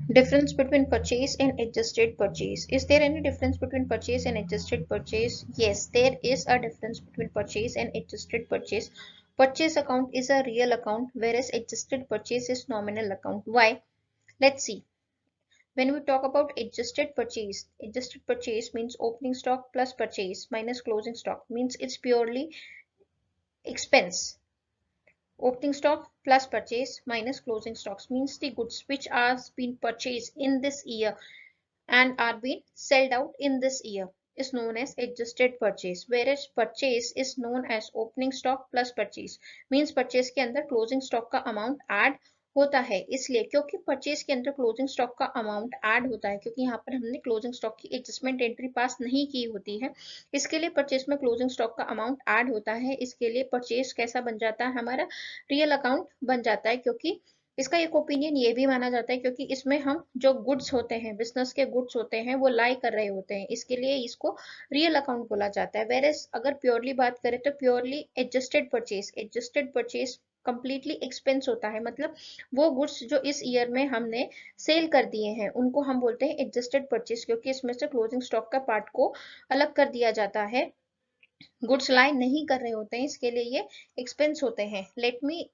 Difference between purchase and adjusted purchase. Is there any difference between purchase and adjusted purchase? Yes, there is a difference between purchase and adjusted purchase. Purchase account is a real account, whereas adjusted purchase is nominal account. Why? Let's see. When we talk about adjusted purchase means opening stock plus purchase minus closing stock, means it's purely expense. Opening stock plus purchase minus closing stocks means the goods which are been purchased in this year and are being sold out in this year is known as adjusted purchase, whereas purchase is known as opening stock plus purchase, means purchase के अंदर closing stock का amount add होता है। इसलिए क्योंकि purchase के अंदर closing stock का अमाउंट ऐड होता है, क्योंकि यहाँ पर हमने क्लोजिंग स्टॉक की एडजस्टमेंट एंट्री पास नहीं की होती है, इसके लिए परचेज में क्लोजिंग स्टॉक का अमाउंट ऐड होता है। इसके लिए परचेज कैसा बन जाता है, हमारा रियल अकाउंट बन जाता है। क्योंकि इसका एक ओपिनियन ये भी माना जाता है क्योंकि इसमें हम जो गुड्स होते हैं, बिजनेस के गुड्स होते हैं, वो लाई कर रहे होते हैं, इसके लिए इसको रियल अकाउंट बोला जाता है। वेरेस अगर प्योरली बात करें तो purely adjusted purchase completely expense होता है, मतलब वो गुड्स जो इस ईयर में हमने सेल कर दिए हैं उनको हम बोलते हैं एडजस्टेड परचेज, क्योंकि इसमें से क्लोजिंग स्टॉक का पार्ट को अलग कर दिया जाता है, गुड्स लाई नहीं कर रहे होते हैं, इसके लिए ये एक्सपेंस होते हैं। Let me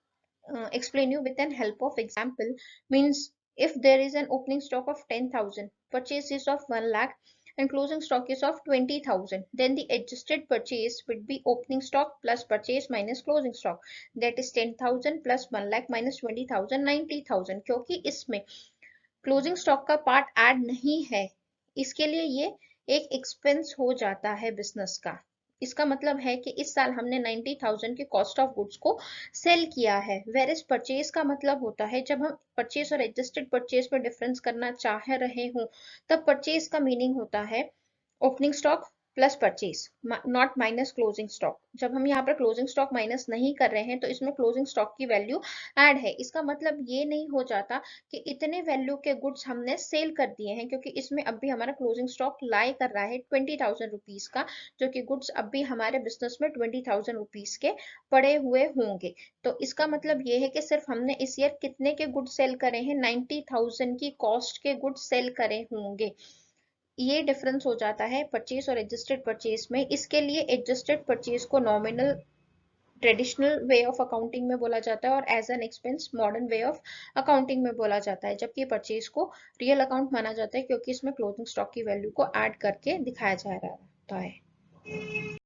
explain you with an help of example. Means if there is an opening stock of 10,000, purchase is of 1 lakh and closing stock is of 20,000, then the adjusted purchase would be opening stock plus purchase minus closing stock, that is 10,000 plus 1 lakh minus 20,000, 90,000। क्योंकि इसमें closing stock का part add नहीं है, इसके लिए ये एक expense हो जाता है बिजनेस का। इसका मतलब है कि इस साल हमने 90,000 के कॉस्ट ऑफ गुड्स को सेल किया है, वेरिस परचेज का मतलब होता है जब हम परचेज और एडजस्टेड परचेज में डिफरेंस करना चाह रहे हो, तब परचेज का मीनिंग होता है opening stock plus purchase, not minus closing stock. जब हम यहाँ पर क्लोजिंग स्टॉक माइनस नहीं कर रहे हैं तो इसमें क्लोजिंग स्टॉक की वैल्यू ऐड है। इसका मतलब ये नहीं हो जाता कि इतने वैल्यू के गुड्स हमने सेल कर दिए हैं, क्योंकि इसमें अब भी हमारा क्लोजिंग स्टॉक लाई कर रहा है 20,000 रुपीज का, जो कि गुड्स अब भी हमारे बिजनेस में 20,000 रुपीज के पड़े हुए होंगे। तो इसका मतलब ये है कि सिर्फ हमने इस ईयर कितने के गुड्स सेल करे हैं, 90,000 की कॉस्ट के गुड्स सेल करे होंगे। ये डिफरेंस हो जाता है परचेज और एडजस्टेड परचेज में। इसके लिए एडजस्टेड परचेज को nominal traditional way of accounting में बोला जाता है और as an expense modern way of accounting में बोला जाता है, जबकि परचेज को रियल अकाउंट माना जाता है क्योंकि इसमें क्लोजिंग स्टॉक की वैल्यू को ऐड करके दिखाया जा रहा होता है।